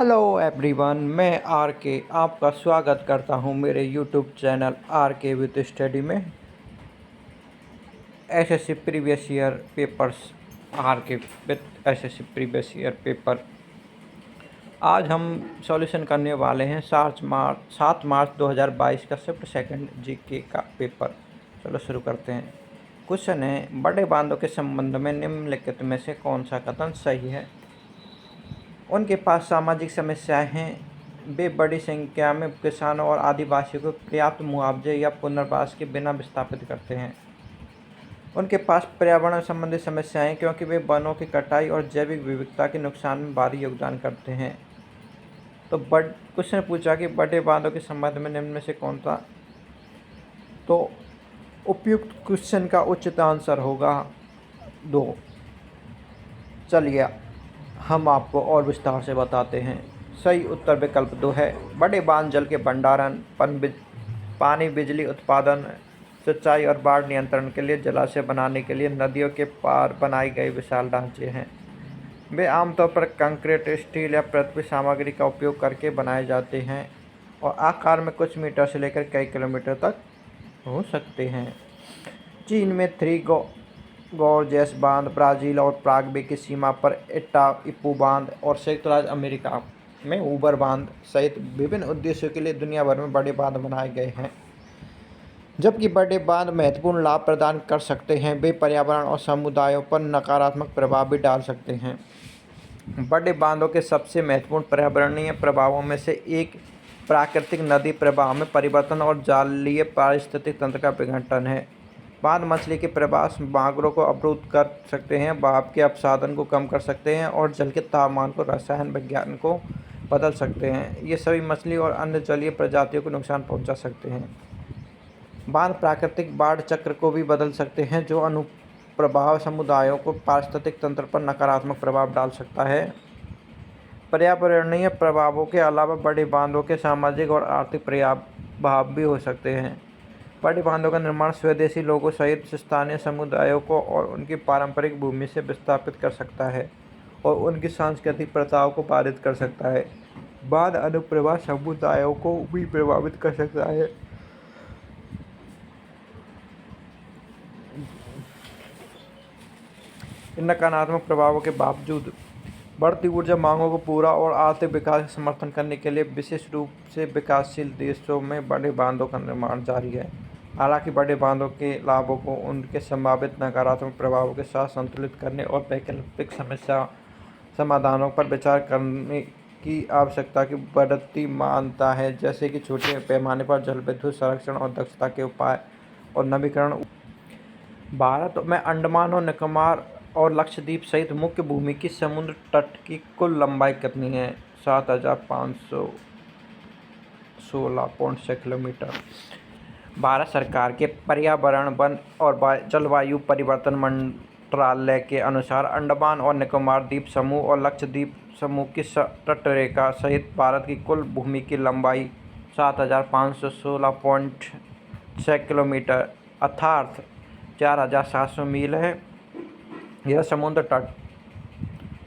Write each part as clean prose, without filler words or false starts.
Hello everyone, मैं are के आपका स्वागत करता हूं मेरे YouTube channel R K with study में। SSC previous year papers, R K with SSC previous year paper. आज हम सॉल्यूशन करने वाले हैं 7 मार्च 2022 का शिफ्ट सेकंड जीके का पेपर। चलो शुरू करते हैं। क्वेश्चन है, बड़े बांधों के संबंध में निम्नलिखित में से कौन सा कथन सही है? उनके पास सामाजिक समस्याएं हैं। वे बड़ी संख्या में किसानों और आदिवासियों को पर्याप्त मुआवजे या पुनर्वास के बिना विस्थापित करते हैं। उनके पास पर्यावरण संबंधी समस्याएं क्योंकि वे वनों की कटाई और जैविक विविधता के नुकसान में भारी योगदान करते हैं। तो क्वेश्चन पूछा कि बड़े बांधों के संबंध में निम्न में से कौन सा, तो उपयुक्त क्वेश्चन का उचित आंसर होगा 2। चलिए हम आपको और विस्तार से बताते हैं। सही उत्तर विकल्प 2 है। बड़े बांध जल के भंडारण, पानी, बिजली उत्पादन, सिंचाई और बाढ़ नियंत्रण के लिए, जलाशय बनाने के लिए नदियों के पार बनाए गए विशाल ढांचे हैं। वे आमतौर पर कंक्रीट, स्टील या पृथ्वी सामग्री का उपयोग करके बनाए जाते हैं और आकार में कुछ मीटर से लेकर कई किलोमीटर तक हो सकते हैं। चीन में थ्री गॉर्जेस बांध, ब्राज़ील और पराग्वे की सीमा पर इटाइपू बांध और संयुक्त राज्य अमेरिका में ऊबर बांध सहित विभिन्न उद्देश्यों के लिए दुनिया भर में बड़े बांध बनाए गए हैं। जबकि बड़े बांध महत्वपूर्ण लाभ प्रदान कर सकते हैं, वे पर्यावरण और समुदायों पर नकारात्मक प्रभाव भी डाल सकते हैं। बड़े बांधों के सबसे महत्वपूर्ण पर्यावरणीय प्रभावों में से एक प्राकृतिक नदी प्रवाह में परिवर्तन और जलीय पारिस्थितिक तंत्र का विघटन है। बांध मछली के प्रवास मार्गों को अवरुद्ध कर सकते हैं, भाप के अपसादन को कम कर सकते हैं और जल के तापमान को रसायन विज्ञान को बदल सकते हैं। ये सभी मछली और अन्य जलीय प्रजातियों को नुकसान पहुंचा सकते हैं। बांध प्राकृतिक बाढ़ चक्र को भी बदल सकते हैं, जो अनुप्रभाव समुदायों को पारिस्थितिक तंत्र पर नकारात्मक प्रभाव डाल सकता है। पर्यावरणीय प्रभावों के अलावा बड़े बांधों के सामाजिक और आर्थिक प्रभाव भी हो सकते हैं। बड़े बांधों का निर्माण स्वदेशी लोगों सहित स्थानीय समुदायों को और उनकी पारंपरिक भूमि से विस्थापित कर सकता है और उनकी सांस्कृतिक प्रथाओं को पारित कर सकता है। बांध अनुप्रवाह समुदायों को भी प्रभावित कर सकता है। इन नकारात्मक प्रभावों के बावजूद बढ़ती ऊर्जा मांगों को पूरा और आर्थिक विकास का समर्थन करने के लिए विशेष रूप से विकासशील देशों में बड़े बांधों का निर्माण जारी है। हालांकि बड़े बांधों के लाभों को उनके संभावित नकारात्मक प्रभावों के साथ संतुलित करने और वैकल्पिक समस्या समाधानों पर विचार करने की आवश्यकता की बढ़ती मानता है, जैसे कि छोटे पैमाने पर जल विद्युत संरक्षण और दक्षता के उपाय और नवीकरण। भारत में अंडमान और निकोबार और लक्षद्वीप सहित मुख्य भूमि की समुद्र तट की कुल लंबाई कितनी है? 7,516.6 किलोमीटर। भारत सरकार के पर्यावरण, वन और जलवायु परिवर्तन मंत्रालय के अनुसार अंडमान और निकोबार द्वीप समूह और लक्षद्वीप समूह की तटरेखा सहित भारत की कुल भूमि की लंबाई 7,516.6 किलोमीटर अर्थात 4,700 मील है। यह समुद्र तट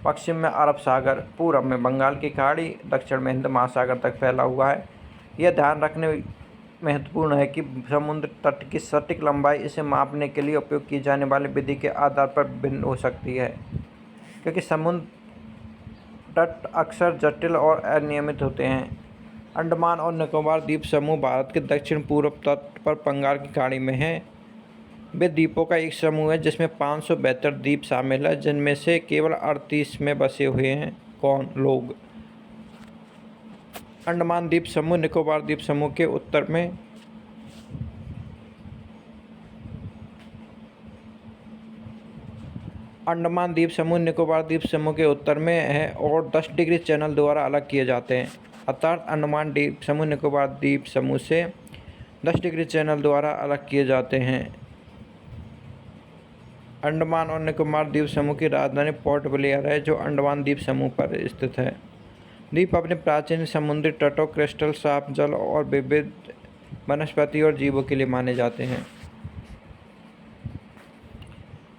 पश्चिम में अरब सागर, पूर्व में बंगाल की खाड़ी, दक्षिण में हिंद महासागर तक फैला हुआ है। यह ध्यान रखने महत्वपूर्ण है कि समुद्र तट की सटीक लंबाई इसे मापने के लिए उपयोग की जाने वाली विधि के आधार पर भिन्न हो सकती है, क्योंकि समुद्र तट अक्सर जटिल और अनियमित होते हैं। अंडमान और निकोबार द्वीप समूह भारत के दक्षिण पूर्व तट पर बंगाल की खाड़ी में है। वे द्वीपों का एक समूह है जिसमें 572 द्वीप शामिल है, जिनमें से केवल 38 में बसे हुए हैं कौन लोग? अंडमान द्वीप समूह निकोबार द्वीप समूह के उत्तर में अंडमान द्वीप समूह निकोबार द्वीप समूह के उत्तर में है और 10 डिग्री चैनल द्वारा अलग किए जाते हैं। अर्थात अंडमान द्वीप समूह निकोबार द्वीप समूह से 10 डिग्री चैनल द्वारा अलग किए जाते हैं। अंडमान और निकोबार द्वीप समूह की राजधानी पोर्ट ब्लेयर है, जो अंडमान द्वीप समूह पर स्थित है। द्वीप अपने प्राचीन समुद्री तटों, क्रिस्टल साफ जल और विविध वनस्पति और जीवों के लिए माने जाते हैं।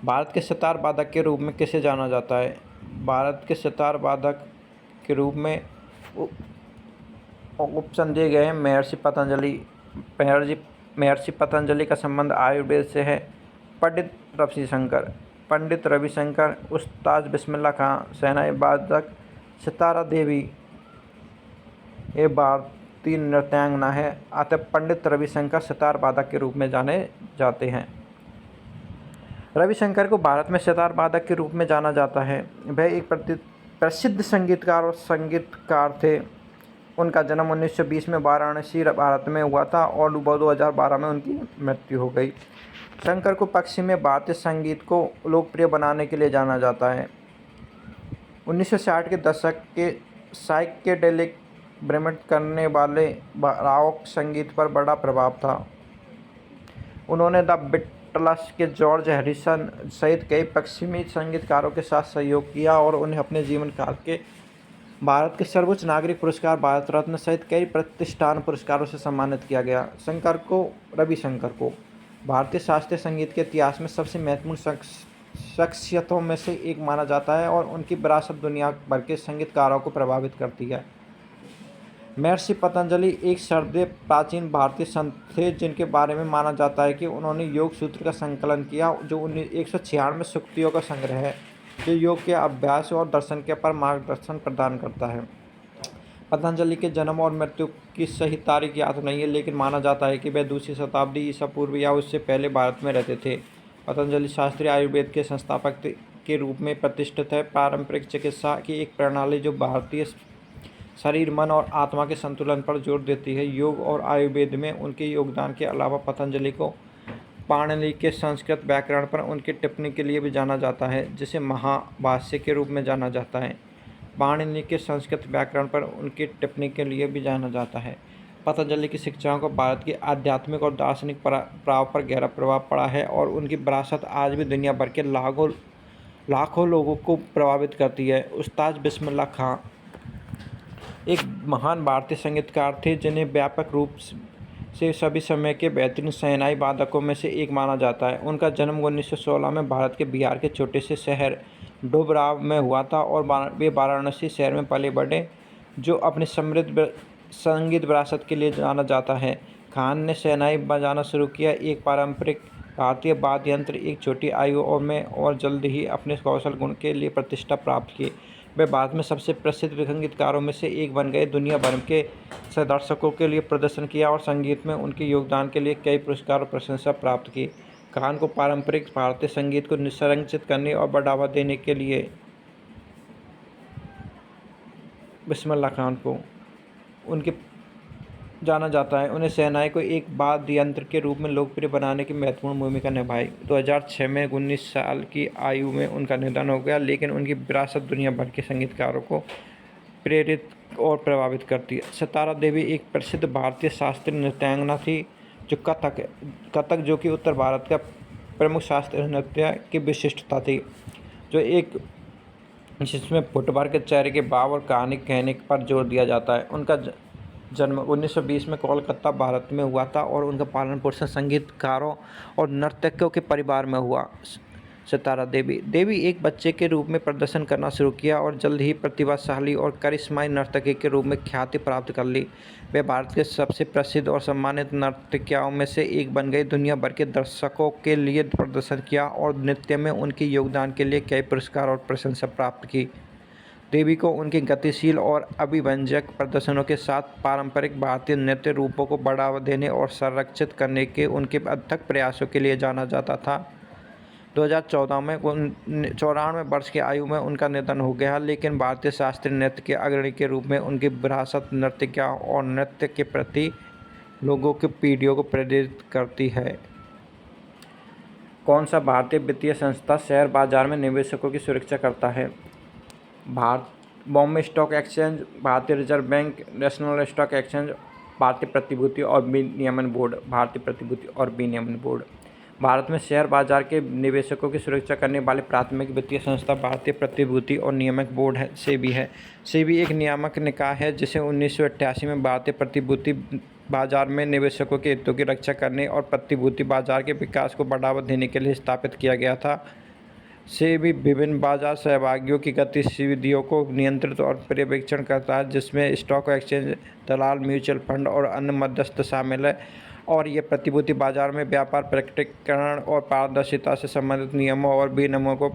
भारत के सितार वादक के रूप में किसे जाना जाता है? भारत के सितार वादक के रूप में ऑप्शन दिए गए हैं। महर्षि पतंजलि का संबंध आयुर्वेद से है। पंडित रविशंकर, उस्ताद बिस्मिल्लाह खां, शहनाई वादक सितारा देवी ये भारतीय नृत्यांगना है। अतः पंडित रविशंकर सितार वादक के रूप में जाने जाते हैं। रविशंकर को भारत में सितार वादक के रूप में जाना जाता है। वह एक प्रसिद्ध संगीतकार और संगीतकार थे। उनका जन्म 1920 में वाराणसी भारत में हुआ था और 2012 में उनकी मृत्यु हो गई। शंकर को पश्चिमी भारतीय संगीत को लोकप्रिय बनाने के लिए जाना जाता है। 1960 के दशक के साइकेडेलिक भ्रमित करने वाले रॉक संगीत पर बड़ा प्रभाव था। उन्होंने द बीटल्स के जॉर्ज हैरिसन सहित कई पश्चिमी संगीतकारों के साथ सहयोग किया और उन्हें अपने जीवन काल के भारत के सर्वोच्च नागरिक पुरस्कार भारत रत्न सहित कई प्रतिष्ठान पुरस्कारों से सम्मानित किया गया। रविशंकर को भारतीय शास्त्रीय संगीत के इतिहास में सबसे महत्वपूर्ण शख्सियतों में से एक माना जाता है और उनकी विरासत दुनिया भर के संगीतकारों को प्रभावित करती है। महर्षि पतंजलि एक सर्वदेव प्राचीन भारतीय संत थे जिनके बारे में माना जाता है कि उन्होंने योग सूत्र का संकलन किया, जो 196 सूक्तियों का संग्रह है, जो योग के अभ्यास और दर्शन के पर मार्गदर्शन प्रदान करता है। पतंजलि के जन्म और मृत्यु की सही तारीख याद नहीं है, लेकिन माना जाता है कि वे दूसरी शताब्दी ईसा पूर्व या उससे पहले भारत में रहते थे। पतंजलि शास्त्रीय आयुर्वेद के संस्थापक के रूप में प्रतिष्ठित है। पारंपरिक चिकित्सा की एक प्रणाली जो भारतीय शरीर, मन और आत्मा के संतुलन पर जोर देती है। योग और आयुर्वेद में उनके योगदान के अलावा पतंजलि को पाणिनि के संस्कृत व्याकरण पर उनकी टिप्पणी के लिए भी जाना जाता है, जिसे महाभाष्य के रूप में जाना जाता है। पाणिनि के संस्कृत व्याकरण पर उनकी टिप्पणी के लिए भी जाना जाता है। पतंजलि की शिक्षाओं का भारत की आध्यात्मिक और दार्शनिक प्रभाव पर गहरा प्रभाव पड़ा है और उनकी विरासत आज भी दुनिया भर के लाखों लोगों को प्रभावित करती है। उस्ताद बिस्मिल्लाह खां एक महान भारतीय संगीतकार थे जिन्हें व्यापक रूप से सभी समय के बेहतरीन शहनाई वादकों में से एक माना जाता है। उनका जन्म 1916 में भारत के बिहार के छोटे से शहर डोबराव में हुआ था और वे वाराणसी शहर में पले बढ़े, जो अपनी समृद्ध संगीत विरासत के लिए जाना जाता है। खान ने शहनाई बजाना शुरू किया, एक पारंपरिक भारतीय वाद्य यंत्र, एक छोटी आयु में और जल्द ही अपने कौशल गुण के लिए प्रतिष्ठा प्राप्त की। वे भारत में सबसे प्रसिद्ध संगीतकारों में से एक बन गए। दुनिया भर के दर्शकों के लिए प्रदर्शन किया और संगीत में उनके योगदान के लिए कई पुरस्कार और प्रशंसा प्राप्त की। खान को पारंपरिक भारतीय संगीत को संरक्षित करने और बढ़ावा देने के लिए बिस्मिल्लाह खान को उनके जाना जाता है। उन्हें शहनाई को एक वाद्य यंत्र के रूप में लोकप्रिय बनाने की महत्वपूर्ण भूमिका निभाई। 2006 में 19 साल की आयु में उनका निधन हो गया, लेकिन उनकी विरासत दुनिया भर के संगीतकारों को प्रेरित और प्रभावित करती है। सितारा देवी एक प्रसिद्ध भारतीय शास्त्रीय नृत्यांगना थी, जो कथक जो कि उत्तर भारत का प्रमुख शास्त्रीय नृत्य की विशिष्टता थी, जिसमें फुटवर्क के चेहरे के भाव और कहानी कहने पर जोर दिया जाता है। उनका जन्म 1920 में कोलकाता, भारत में हुआ था और उनका पालन पोषण संगीतकारों और नर्तकों के परिवार में हुआ। सितारा देवी एक बच्चे के रूप में प्रदर्शन करना शुरू किया और जल्द ही प्रतिभाशाली और करिश्माई नर्तकी के रूप में ख्याति प्राप्त कर ली। वे भारत के सबसे प्रसिद्ध और सम्मानित नर्तकियों में से एक बन गई। दुनिया भर के दर्शकों के लिए प्रदर्शन किया और नृत्य में उनके योगदान के लिए कई पुरस्कार और प्रशंसा प्राप्त की। देवी को उनके गतिशील और अभिव्यंजक प्रदर्शनों के साथ पारंपरिक भारतीय नृत्य रूपों को बढ़ावा देने और संरक्षित करने के उनके अथक प्रयासों के लिए जाना जाता था। 2014 में 94 वर्ष की आयु में उनका निधन हो गया, लेकिन भारतीय शास्त्रीय नृत्य के अग्रणी के रूप में उनकी विरासत नर्तकियों और नृत्य के प्रति लोगों की पीढ़ियों को प्रेरित करती है। कौन सा भारतीय वित्तीय संस्था शेयर बाजार में निवेशकों की सुरक्षा करता है? बॉम्बे स्टॉक एक्सचेंज, भारतीय reserve bank, national stock exchange, भारतीय प्रतिभूति और विनियमन बोर्ड। भारत में शेयर बाजार के निवेशकों की सुरक्षा करने वाले प्राथमिक वित्तीय संस्था भारतीय प्रतिभूति और नियामक बोर्ड है, सेबी है। सेबी एक नियामक निकाय है जिसे 1988 में भारतीय प्रतिभूति बाजार में निवेशकों के हितों की रक्षा करने और प्रतिभूति बाजार के विकास को बढ़ावा देने के लिए स्थापित किया गया था। से भी विभिन्न बाजार सहभागियों की गतिविधियों को नियंत्रित और पर्यवेक्षण करता है, जिसमें स्टॉक एक्सचेंज, दलाल, म्यूचुअल फंड और अन्य मध्यस्थ शामिल है। और ये प्रतिभूति बाजार में व्यापार प्रकटीकरण और पारदर्शिता से संबंधित नियमों और विनियमों को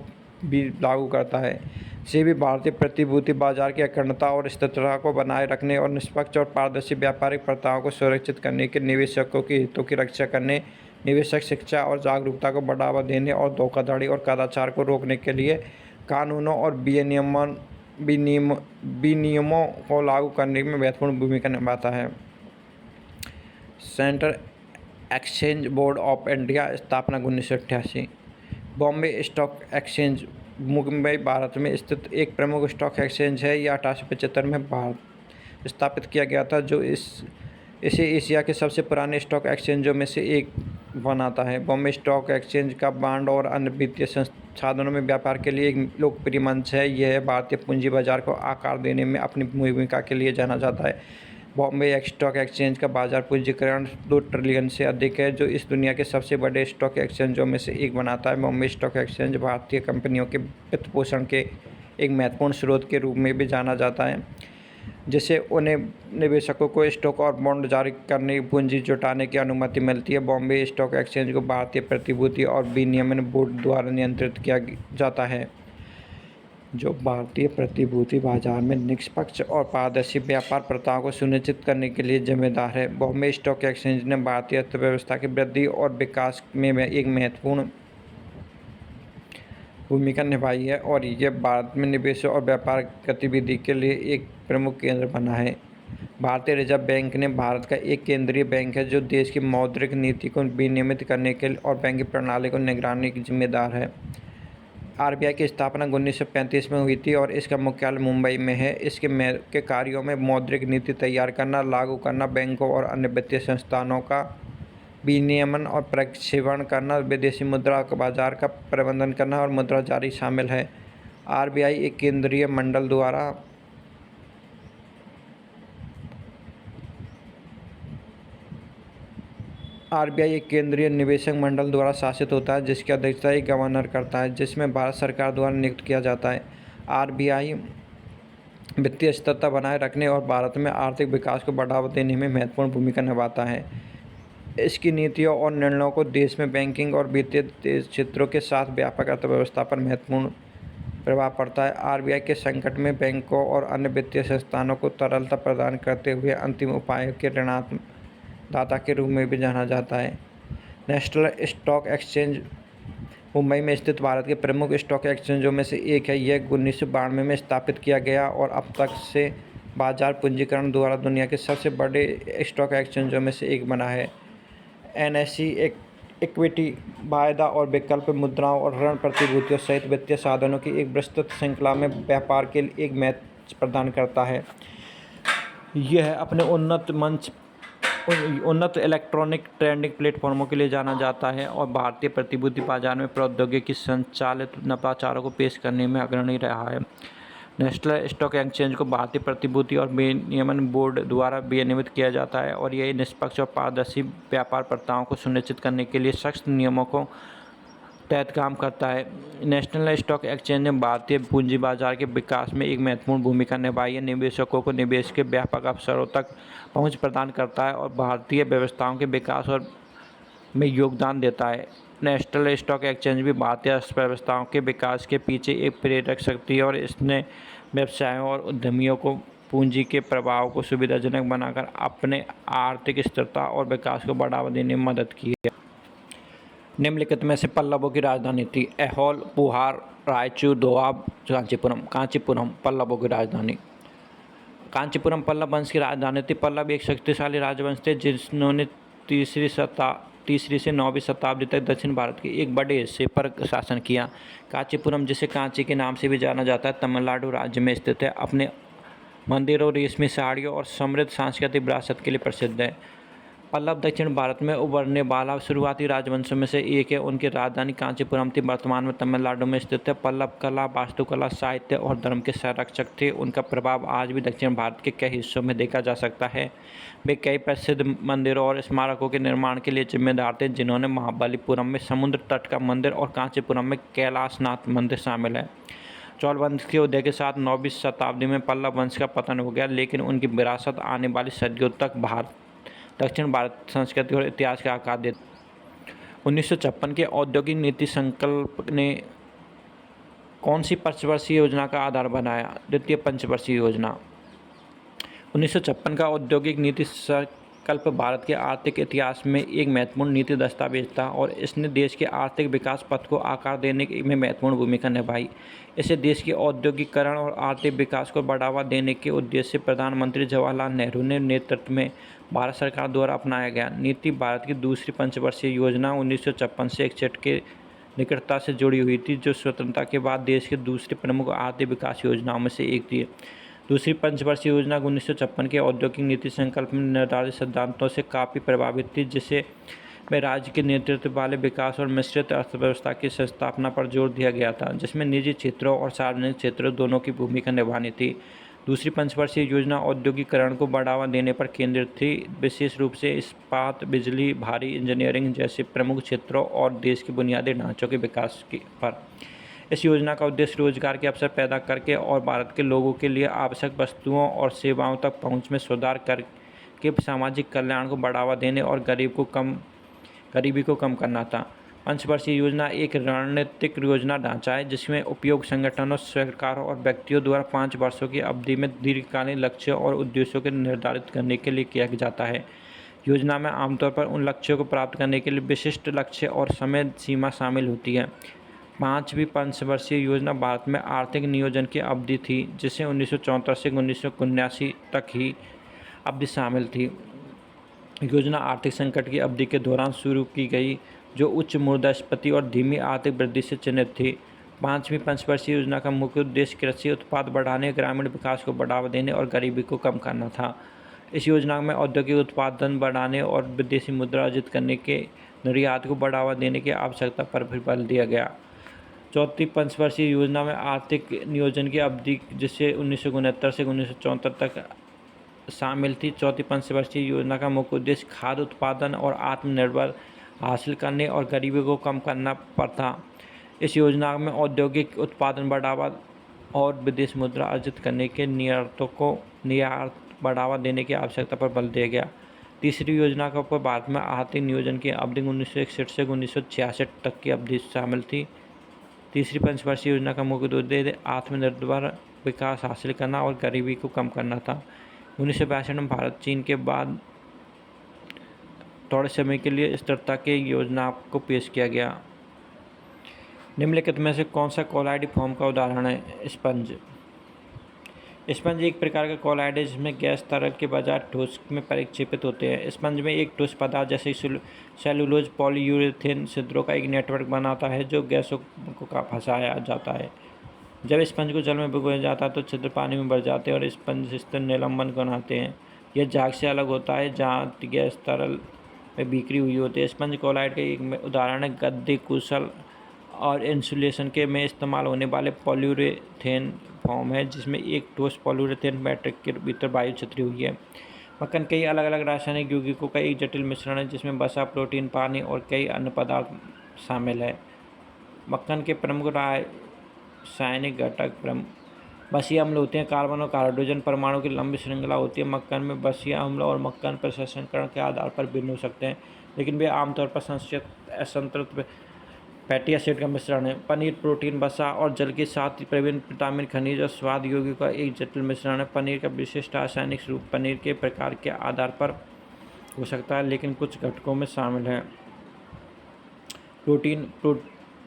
भी लागू करता है। सेबी भारतीय प्रतिभूति बाजार की अखंडता और स्थिरता को बनाए रखने और निष्पक्ष और पारदर्शी व्यापारिक प्रथाओं को सुरक्षित करने के निवेशकों के हितों की रक्षा करने, निवेशक शिक्षा और जागरूकता को बढ़ावा देने और धोखाधड़ी और कदाचार को रोकने के लिए कानूनों और विनियमों को लागू करने में महत्वपूर्ण भूमिका निभाता है। Central exchange board of India, स्थापना 1988। बॉम्बे स्टॉक एक्सचेंज मुंबई, भारत में स्थित एक प्रमुख स्टॉक एक्सचेंज है। यह 1875 में भारत स्थापित किया गया था, जो इसे एशिया के सबसे पुराने स्टॉक एक्सचेंजों में से एक बनाता है। बॉम्बे स्टॉक एक्सचेंज का बांड और अन्य वित्तीय संसाधनों में व्यापार के लिए एक लोकप्रिय मंच है। यह भारतीय पूंजी बाजार को आकार देने में अपनी भूमिका के लिए जाना जाता है। बॉम्बे स्टॉक एक्सचेंज का बाजार पूंजीकरण 2 ट्रिलियन से अधिक है, जो इस दुनिया के सबसे बड़े स्टॉक एक्सचेंजों में से एक बनाता है। बॉम्बे स्टॉक एक्सचेंज भारतीय कंपनियों के वित्त पोषण के एक महत्वपूर्ण स्रोत के रूप में भी जाना जाता है, जिससे उन्हें निवेशकों को स्टॉक और बॉन्ड जारी करने, पूंजी जुटाने की अनुमति मिलती है। बॉम्बे स्टॉक एक्सचेंज को भारतीय प्रतिभूति और विनियमन बोर्ड द्वारा नियंत्रित किया जाता है, जो भारतीय प्रतिभूति बाजार में निष्पक्ष और पारदर्शी व्यापार प्रथाओं को सुनिश्चित करने के लिए जिम्मेदार है। बॉम्बे स्टॉक एक्सचेंज ने भारतीय अर्थव्यवस्था की वृद्धि और विकास में एक महत्वपूर्ण भूमिका निभाई है और यह भारत में निवेश और व्यापार गतिविधि के लिए एक प्रमुख केंद्र बना है। भारतीय रिजर्व बैंक ने भारत का एक केंद्रीय बैंक है, जो देश की मौद्रिक नीति को विनियमित करने के लिए और बैंकिंग प्रणाली को निगरानी की जिम्मेदार है। आरबीआई की स्थापना 1935 में हुई थी और इसका मुख्यालय मुंबई में है। इसके कार्यों में मौद्रिक नीति तैयार करना, लागू करना, बैंकों और अन्य वित्तीय संस्थानों का विनियमन और प्रक्षेपण करना, विदेशी मुद्रा बाजार का प्रबंधन करना और मुद्रा जारी शामिल है। आरबीआई एक केंद्रीय मंडल द्वारा एक केंद्रीय निवेशक मंडल द्वारा शासित होता है, जिसकी अध्यक्षता एक गवर्नर करता है, जिसमें भारत सरकार द्वारा नियुक्त किया जाता है। आरबीआई वित्तीय स्थिरता बनाए रखने और भारत में आर्थिक विकास को बढ़ावा देने में महत्वपूर्ण भूमिका निभाता है। इसकी नीतियों और निर्णयों को देश में बैंकिंग और वित्तीय क्षेत्रों के साथ व्यापक अर्थव्यवस्था पर महत्वपूर्ण प्रभाव पड़ता है। आरबीआई के संकट में बैंकों और अन्य वित्तीय संस्थानों को तरलता प्रदान करते हुए अंतिम उपाय के ऋणदाता के रूप में भी जाना जाता है। नेशनल स्टॉक एक्सचेंज मुंबई में स्थित भारत के प्रमुख स्टॉक एक्सचेंजों में से एक है। यह 1992 में स्थापित किया गया और अब तक से बाजार पूंजीकरण द्वारा दुनिया के सबसे बड़े स्टॉक एक्सचेंजों में से एक बना है। एनएसई एक इक्विटी, वायदा और वैकल्पिक मुद्राओं और ऋण प्रतिभूतियों सहित वित्तीय साधनों की एक विस्तृत श्रृंखला में व्यापार के लिए एक मंच प्रदान करता है। यह अपने उन्नत इलेक्ट्रॉनिक ट्रेडिंग प्लेटफॉर्मों के लिए जाना जाता है और भारतीय प्रतिभूति बाजार में प्रौद्योगिकी संचालित नवाचारों को पेश करने में अग्रणी रहा है। नेशनल स्टॉक एक्सचेंज को भारतीय प्रतिभूति और विनियमन बोर्ड द्वारा विनियमित किया जाता है और यह निष्पक्ष और पारदर्शी व्यापार प्रथाओं को सुनिश्चित करने के लिए सख्त नियमों को तहत काम करता है। नेशनल स्टॉक एक्सचेंज ने भारतीय पूंजी बाजार के विकास में एक महत्वपूर्ण भूमिका निभाई है, निवेशकों को निवेश के व्यापक अवसरों तक पहुंच प्रदान करता है और भारतीय व्यवस्थाओं के विकास और में योगदान देता है। नेशनल स्टॉक एक्सचेंज भी भारतीय अर्थव्यवस्थाओं के विकास के पीछे एक प्रेरक शक्ति है और इसने व्यवसायों और उद्यमियों को पूंजी के प्रवाह को सुविधाजनक बनाकर अपने आर्थिक स्थिरता और विकास को बढ़ावा देने में मदद की है। निम्नलिखित में से पल्लवों की राजधानी थी। ऐहोल, पुहार, रायचूर, दोआब, कांचीपुरम। कांचीपुरम पल्लवों की राजधानी। कांचीपुरम पल्लव वंश की राजधानी थी। पल्लव एक शक्तिशाली राजवंश थे जिन्होंने तीसरी से 9वीं शताब्दी तक दक्षिण भारत के एक बड़े हिस्से पर शासन किया। कांचीपुरम, जिसे कांची के नाम से भी जाना जाता है, तमिलनाडु राज्य में स्थित है। अपने मंदिरों, रेशमी साड़ियों और समृद्ध सांस्कृतिक विरासत के लिए प्रसिद्ध है। पल्लव दक्षिण भारत में उभरने वाला शुरुआती राजवंशों में से एक है। उनकी राजधानी कांचीपुरम थी, वर्तमान में तमिलनाडु में स्थित है। पल्लव कला, वास्तुकला, साहित्य और धर्म के संरक्षक थे। उनका प्रभाव आज भी दक्षिण भारत के कई हिस्सों में देखा जा सकता है। वे कई प्रसिद्ध मंदिरों और स्मारकों के निर्माण के लिए जिम्मेदार थे, जिन्होंने महाबलीपुरम में समुद्र तट का मंदिर और कांचीपुरम में कैलाशनाथ मंदिर शामिल है। चोल वंश के उदय के साथ 9वीं शताब्दी में पल्लव वंश का पतन हो गया, लेकिन उनकी विरासत आने वाली सदियों तक दक्षिण भारत संस्कृति और इतिहास का आकार देती। 1956 के औद्योगिक नीति संकल्प ने कौन सी पंचवर्षीय योजना का आधार बनाया? द्वितीय पंचवर्षीय योजना। 1956 का औद्योगिक नीति संकल्प भारत के आर्थिक इतिहास में एक महत्वपूर्ण नीति दस्तावेज था और इसने देश के आर्थिक विकास पथ को आकार देने में महत्वपूर्ण भूमिका निभाई। इसे देश के औद्योगिकरण और आर्थिक विकास को बढ़ावा देने के उद्देश्य से प्रधानमंत्री जवाहरलाल नेहरू ने नेतृत्व में भारत सरकार द्वारा अपनाया गया। नीति भारत की दूसरी पंचवर्षीय योजना 1956 से 61 के निकटता से जुड़ी हुई थी, जो स्वतंत्रता के बाद देश के दूसरी प्रमुख आर्थिक विकास योजनाओं में से एक थी। दूसरी पंचवर्षीय योजना 1956 के औद्योगिक नीति संकल्प में निर्धारित सिद्धांतों से काफ़ी प्रभावित थी, जिसे में राज्य के नेतृत्व वाले विकास और मिश्रित अर्थव्यवस्था की स्थापना पर जोर दिया गया था, जिसमें निजी क्षेत्रों और सार्वजनिक क्षेत्रों दोनों की भूमिका निभानी थी। दूसरी पंचवर्षीय योजना औद्योगिकरण को बढ़ावा देने पर केंद्रित थी, विशेष रूप से इस्पात, बिजली, भारी इंजीनियरिंग जैसे प्रमुख क्षेत्रों और देश के बुनियादी ढांचों के विकास पर। इस योजना का उद्देश्य रोजगार के अवसर पैदा करके और भारत के लोगों के लिए आवश्यक वस्तुओं और सेवाओं तक पहुंच में सुधार करके सामाजिक कल्याण को बढ़ावा देने और गरीबी को कम करना था। पंचवर्षीय योजना एक रणनीतिक योजना ढांचा है, जिसमें उपयोग संगठनों, सरकारों और व्यक्तियों द्वारा 5 वर्षों की अवधि में दीर्घकालीन लक्ष्यों और उद्देश्यों को निर्धारित करने के लिए किया जाता है। योजना में आमतौर पर उन लक्ष्यों को प्राप्त करने के लिए विशिष्ट लक्ष्य और समय सीमा शामिल होती है। 5वीं पंचवर्षीय योजना भारत में आर्थिक नियोजन की अवधि थी, जिसे 1974 से 1979 तक ही अवधि शामिल थी। योजना आर्थिक संकट की अवधि के दौरान शुरू की गई, जो उच्च मुद्रास्फीति और धीमी आर्थिक वृद्धि से चिन्हित थी। 5वीं पंचवर्षीय योजना का मुख्य उद्देश्य कृषि उत्पाद बढ़ाने, ग्रामीण विकास को बढ़ावा देने और गरीबी को कम करना था। इस योजना में औद्योगिक उत्पादन बढ़ाने और विदेशी मुद्रा अर्जित करने के निर्यात को बढ़ावा देने की आवश्यकता पर भी बल दिया गया। चौथी पंचवर्षीय योजना में आर्थिक नियोजन की अवधि, जिसे 1969 से 1974 तक शामिल थी। चौथी पंचवर्षीय योजना का मुख्य उद्देश्य खाद्य उत्पादन और आत्मनिर्भर हासिल करने और गरीबी को कम करना पर था। इस योजना में औद्योगिक उत्पादन बढ़ावा और विदेश मुद्रा अर्जित करने के निर्यात बढ़ावा देने की आवश्यकता पर बल दिया गया। तीसरी योजना का ऊपर भारत में आर्थिक नियोजन की अवधि 1961 से 1966 तक की अवधि शामिल थी। तीसरी पंचवर्षीय योजना का मुख्य उद्देश्य आत्मनिर्भर विकास हासिल करना और गरीबी को कम करना था। 1962 में भारत चीन के बाद थोड़े समय के लिए स्थिरता की योजना को पेश किया गया। निम्नलिखित में से कौन सा कोलाइड फॉर्म का उदाहरण है? स्पंज। स्पंज एक प्रकार का कोलाइड है, जिसमें गैस तरल के बजाय ठोस में परिक्षेपित होते हैं। स्पंज में एक ठोस पदार्थ जैसे सेलुलोज पॉलीयूरेथेन छिद्रों का एक नेटवर्क बनाता है, जो गैसों को फंसाया जाता है। जब स्पंज को जल में भिगोया जाता है तो छिद्र पानी में भर जाते हैं और स्पंज स्थिर निलंबन बनाते हैं। यह झाग से अलग होता है, जहाँ गैस तरल में बिखरी हुई होती है। स्पंज कोलाइड का एक उदाहरण है गद्दे, कुशल और इंसुलेशन के में इस्तेमाल होने वाले पॉलीयूरेथेन फॉर्म है, जिसमें एक ठोस पॉलीयूरेथेन मैट्रिक्स के भीतर वायु छितरी हुई है। मक्खन कई अलग अलग रासायनिक यौगिकों का एक जटिल मिश्रण है, जिसमें वसा, प्रोटीन, पानी और कई अन्य पदार्थ शामिल है। मक्खन के प्रमुख रासायनिक घटक बसीय अम्ल होते हैं। कार्बन और हाइड्रोजन परमाणु की लंबी श्रृंखला होती है। मक्खन में बसीय अम्ल और मक्खन प्रसंस्करण के आधार पर भिन्न हो सकते हैं, लेकिन वे आमतौर पर असंतृप्त फैटी एसिड का मिश्रण है। पनीर प्रोटीन, वसा और जल के साथ ही विभिन्न विटामिन, खनिज और स्वाद यौगिकों का एक जटिल मिश्रण है। पनीर का विशिष्ट रासायनिक स्वरूप पनीर के प्रकार के आधार पर हो सकता है, लेकिन कुछ घटकों में शामिल है।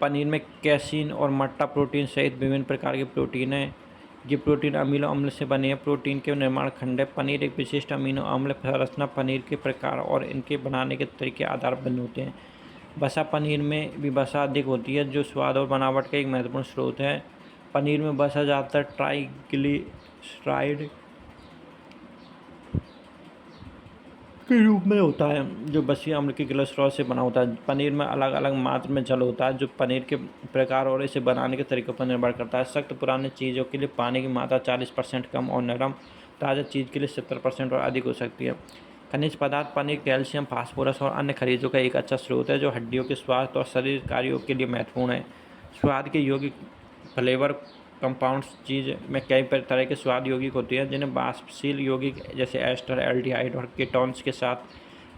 पनीर में कैसीन और मट्टा प्रोटीन सहित विभिन्न प्रकार के प्रोटीन हैं। ये प्रोटीन अमीनो अम्ल से बने हैं। प्रोटीन के निर्माण खंड है। पनीर एक विशिष्ट अमीनो अम्ल संरचना, पनीर के प्रकार और इनके बनाने के तरीके आधार पर भिन्न होते हैं। वसा पनीर में भी वसा अधिक होती है, जो स्वाद और बनावट का एक महत्वपूर्ण स्रोत है। पनीर में वसा ज़्यादातर ट्राइग्लिसराइड के रूप में होता है, जो बसी अम्ल के कोलेस्ट्रॉल से बना होता है। पनीर में अलग अलग मात्रा में जल होता है, जो पनीर के प्रकार और इसे बनाने के तरीकों पर निर्भर करता है। सख्त पुराने चीज़ों के लिए पानी की मात्रा 40% कम और नरम ताज़ा चीज़ के लिए 70% और अधिक हो सकती है। खनिज पदार्थ पनीर कैल्शियम, फास्फोरस और अन्य खनिजों का एक अच्छा स्रोत है, जो हड्डियों के स्वास्थ्य और शरीर कार्यों के लिए महत्वपूर्ण है। स्वाद के यौगिक फ्लेवर कंपाउंड्स चीज़ में कई तरह के स्वाद यौगिक होते हैं, जिन्हें वाष्पशील यौगिक जैसे एस्टर, एल्डिहाइड और कीटोन्स के साथ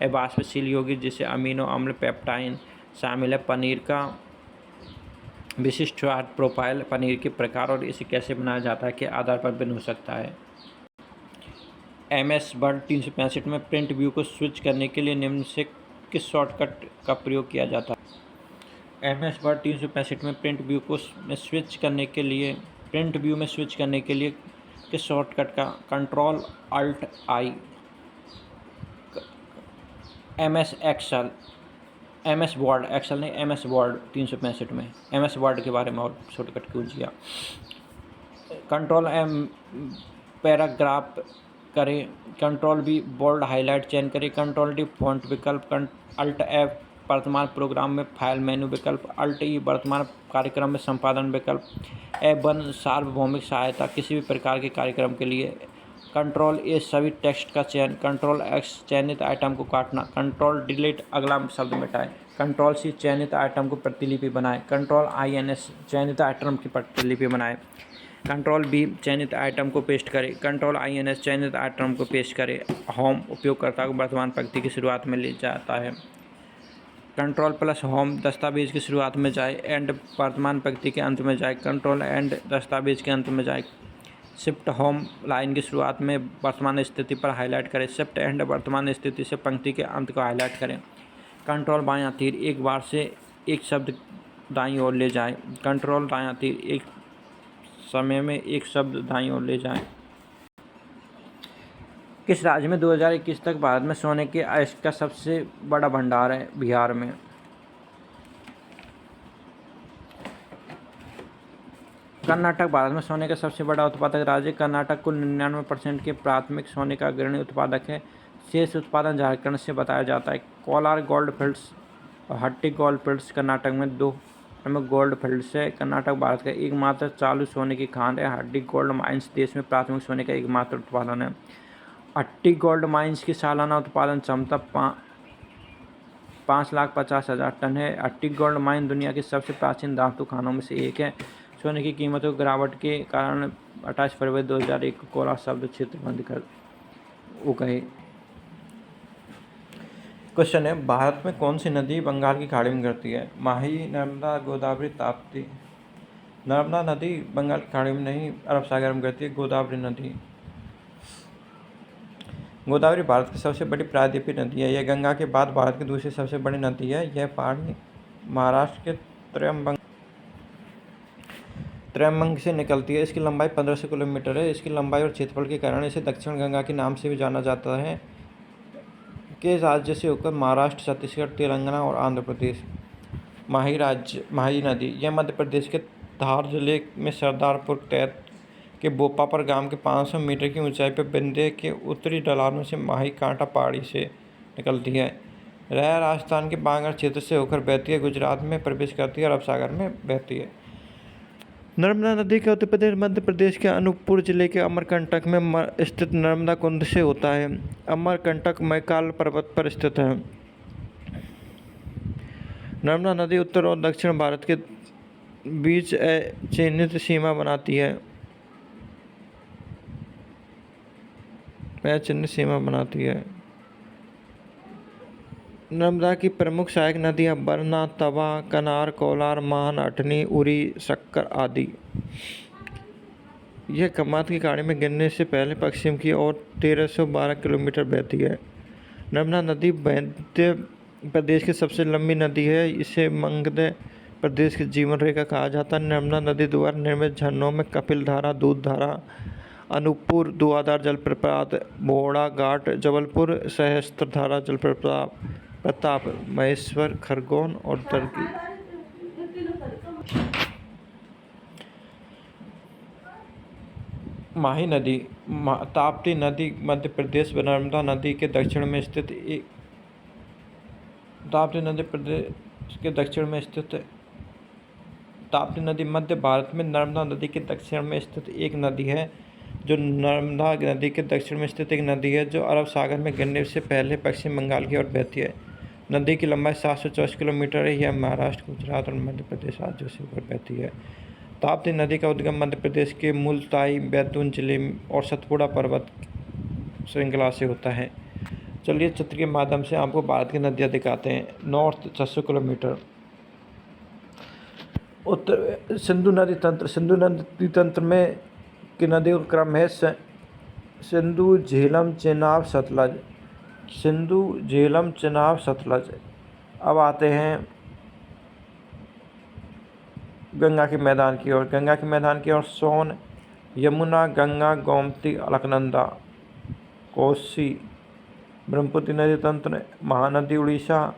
अवाष्पशील यौगिक जैसे अमीनो अम्ल, पेप्टाइन शामिल है। पनीर का विशिष्ट स्वाद प्रोफाइल पनीर के प्रकार और इसे कैसे बनाया जाता है के आधार पर भिन्न हो सकता है। MS वर्ड 365 में प्रिंट व्यू को स्विच करने के लिए निम्न से किस शॉर्टकट का प्रयोग किया जाता है। MS वर्ड 365 में प्रिंट व्यू स्विच करने के लिए किस शॉर्टकट का Ctrl Alt I। MS Excel, MS Word, Excel नहीं, MS वर्ड 365 में MS वर्ड के बारे में और शॉर्टकट कीजिए। Ctrl M पैराग्राफ करें, Ctrl V बोल्ड हाईलाइट चयन करें, Ctrl D फॉन्ट विकल्प, Alt F वर्तमान प्रोग्राम में फाइल मेनू विकल्प, Alt E वर्तमान कार्यक्रम में संपादन विकल्प, F1 सार्वभौमिक सहायता किसी भी प्रकार के कार्यक्रम के लिए, Ctrl A सभी टेक्स्ट का चयन, Ctrl X चयनित आइटम को काटना, Ctrl डिलीट अगला शब्द मिटाएं, Ctrl C चयनित आइटम को प्रतिलिपि बनाएं, Ctrl INS चयनित आइटम की प्रतिलिपि बनाएं, Ctrl B चयनित आइटम को पेस्ट करें, Ctrl INS चयनित आइटम को पेस्ट करें। होम उपयोगकर्ता को वर्तमान पंक्ति की शुरुआत में ले जाता है। Ctrl+ होम दस्तावेज की शुरुआत में जाए, एंड वर्तमान पंक्ति के अंत में जाए, Ctrl एंड दस्तावेज के अंत में जाए। शिफ्ट होम लाइन की शुरुआत में वर्तमान स्थिति पर हाईलाइट करें, शिफ्ट एंड वर्तमान स्थिति से पंक्ति के अंत को हाईलाइट करें। Ctrl बायां तीर एक बार से एक शब्द दाईं ओर ले जाएं, Ctrl दायां तीर एक समय में एक शब्द दाईं ओर ले जाएं। किस राज्य में 2021 तक भारत में सोने के अयस्क का सबसे बड़ा भंडार है। बिहार में। कर्नाटक भारत में सोने का सबसे बड़ा उत्पादक राज्य। कर्नाटक कुल 99% के प्राथमिक सोने का अग्रणी उत्पादक है। शेष उत्पादन झारखंड से बताया जाता है। कोलार गोल्ड फील्ड्स और हट्टी गोल्ड फील्ड्स कर्नाटक में दो प्रमुख गोल्ड फील्ड्स है। कर्नाटक भारत का एकमात्र चालू सोने की खान है। हट्टी गोल्ड माइंस देश में प्राथमिक सोने का एकमात्र उत्पादन है। हट्टी गोल्ड माइंस की सालाना उत्पादन क्षमता 5,50,000 टन है। हट्टी गोल्ड माइन दुनिया की सबसे प्राचीन धातु खानों में से एक है। सोने की कीमतों की गिरावट के कारण 28 फरवरी 2001 को कोलार शब्द क्षेत्र बंद कर हो गए। क्वेश्चन है, भारत में कौन सी नदी बंगाल की खाड़ी में गिरती है। माही, नर्मदा, गोदावरी, ताप्ती। नर्मदा नदी बंगाल की खाड़ी में नहीं, अरब सागर में गिरती है। गोदावरी नदी। गोदावरी भारत की सबसे बड़ी प्रायद्वीपीय नदी है। यह गंगा के बाद भारत की दूसरी सबसे बड़ी नदी है। यह पहाड़ी महाराष्ट्र के त्रयम्बक से निकलती है। इसकी लंबाई 1500 किलोमीटर है। इसकी लंबाई और क्षेत्रफल के कारण इसे दक्षिण गंगा के नाम से भी जाना जाता है। के राज्य से होकर महाराष्ट्र, छत्तीसगढ़, तेलंगाना और आंध्र प्रदेश। माही नदी यह मध्य प्रदेश के धार जिले में सरदारपुर तहत के बोपापर गांव के 500 मीटर की ऊंचाई पर विंध्य के उत्तरी ढलानों से माही कांटा पहाड़ी से निकलती है। राजस्थान के बांगड़ क्षेत्र से होकर बहती है, गुजरात में प्रवेश करती है और अरब सागर में बहती है। नर्मदा नदी का उत्पत्ति मध्य प्रदेश के अनूपपुर जिले के अमरकंटक में स्थित नर्मदा कुंड से होता है। अमरकंटक मैकाल पर्वत पर स्थित है। नर्मदा नदी उत्तर और दक्षिण भारत के बीच चिह्नित सीमा बनाती है। नर्मदा की प्रमुख सहायक नदियाँ बरना, तवा, कनार, कोलार, महान, अठनी, उरी, शक्कर आदि। यह कमात की खाड़ी में गिरने से पहले पश्चिम की ओर 1312 किलोमीटर बहती है। नर्मदा नदी मध्य प्रदेश की सबसे लंबी नदी है। इसे मध्य प्रदेश की जीवन रेखा कहा जाता है। नर्मदा नदी द्वारा निर्मित झरनों में कपिल धारा, दूध धारा, अनूपपुर धुआंधार जलप्रपात, बोड़ा घाट, जबलपुर सहस्त्रधारा जलप्रपात, महेश्वर, खरगोन और दर्गी। माही नदी ताप्ती नदी मध्य प्रदेश व नर्मदा नदी के दक्षिण में स्थित ताप्ती नदी प्रदेश के दक्षिण में स्थित ताप्ती नदी मध्य भारत में नर्मदा नदी के दक्षिण में स्थित एक नदी है जो नर्मदा नदी के दक्षिण में स्थित एक नदी है जो अरब सागर में गिरने से पहले पश्चिम बंगाल की ओर बहती है। नदी की लंबाई 724 किलोमीटर है। यह महाराष्ट्र, गुजरात और मध्य प्रदेश राज्यों से होकर बहती है। ताप्ती नदी का उद्गम मध्य प्रदेश के मुल्ताई, बैतूल जिले और सतपुड़ा पर्वत श्रृंखला से होता है। चलिए चित्र के माध्यम से आपको भारत की नदियाँ दिखाते हैं। North 600 kilometre. उत्तर सिंधु नदी तंत्र में की नदियों का क्रम है सिंधु, झेलम, चेनाब, सतलज। अब आते हैं गंगा के मैदान की ओर। सोन, यमुना, गंगा, गोमती, अलकनंदा, कोसी। ब्रह्मपुत्र नदी तंत्र, महानदी उड़ीसा,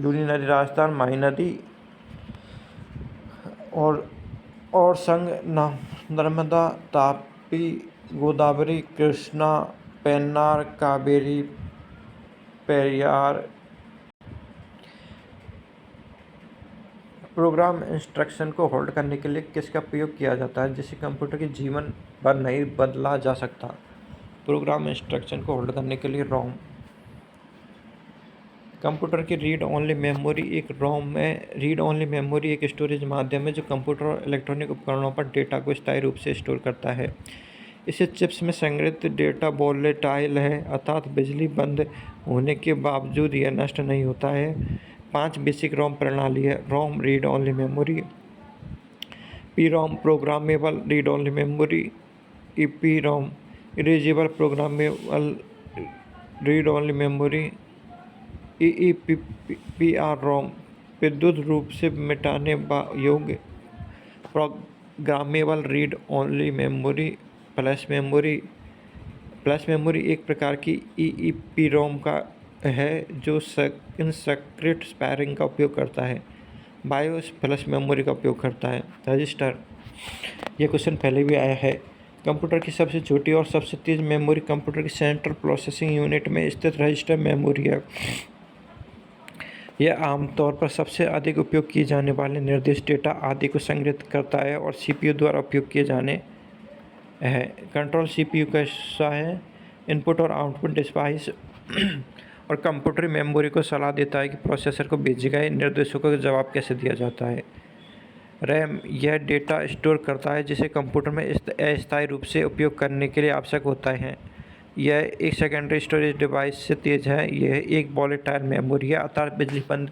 लूनी नदी राजस्थान, माही नदी और संग नर्मदा, तापी, गोदावरी, कृष्णा, पेन्नार, कावेरी, पेरियार। प्रोग्राम इंस्ट्रक्शन को होल्ड करने के लिए किसका प्रयोग किया जाता है जिसे कंप्यूटर के जीवन भर नहीं बदला जा सकता? प्रोग्राम इंस्ट्रक्शन को होल्ड करने के लिए रोम। कंप्यूटर की रीड ओनली मेमोरी एक स्टोरेज माध्यम है जो कंप्यूटर और इलेक्ट्रॉनिक उपकरणों पर डेटा को स्थायी रूप से स्टोर करता है। इसे चिप्स में संग्रहित डेटा वोलेटाइल है, अर्थात बिजली बंद होने के बावजूद यह नष्ट नहीं होता है। 5 बेसिक रोम प्रणाली है। ROM read only memory, PROM programmable read only memory, EPROM erasable programmable read only memory, EEPROM विद्युत रूप से मिटाने योग्य programmable read only memory. Flash memory एक प्रकार की EEPROM का है जो इनसिक्रेट स्पैरिंग का उपयोग करता है। बायोस फ्लैश मेमोरी का उपयोग करता है। रजिस्टर, यह क्वेश्चन पहले भी आया है। कंप्यूटर की सबसे छोटी और सबसे तेज़ मेमोरी कंप्यूटर की सेंट्रल प्रोसेसिंग यूनिट में स्थित रजिस्टर मेमोरी है। यह आमतौर पर सबसे अधिक उपयोग किए जाने वाले निर्देश, डेटा आदि को संग्रहित करता है और CPU द्वारा उपयोग किए जाने है। कंट्रोल CPU का हिस्सा है। इनपुट और आउटपुट डिवाइस और कंप्यूटर मेमोरी को सलाह देता है कि प्रोसेसर को भेजे गए निर्देशों का जवाब कैसे दिया जाता है। रैम, यह डेटा स्टोर करता है जिसे कंप्यूटर में अस्थायी रूप से उपयोग करने के लिए आवश्यक होता है। यह एक सेकेंडरी स्टोरेज डिवाइस से तेज़ है। यह एक वोलेटाइल मेमोरी है, अर्थात बिजली बंद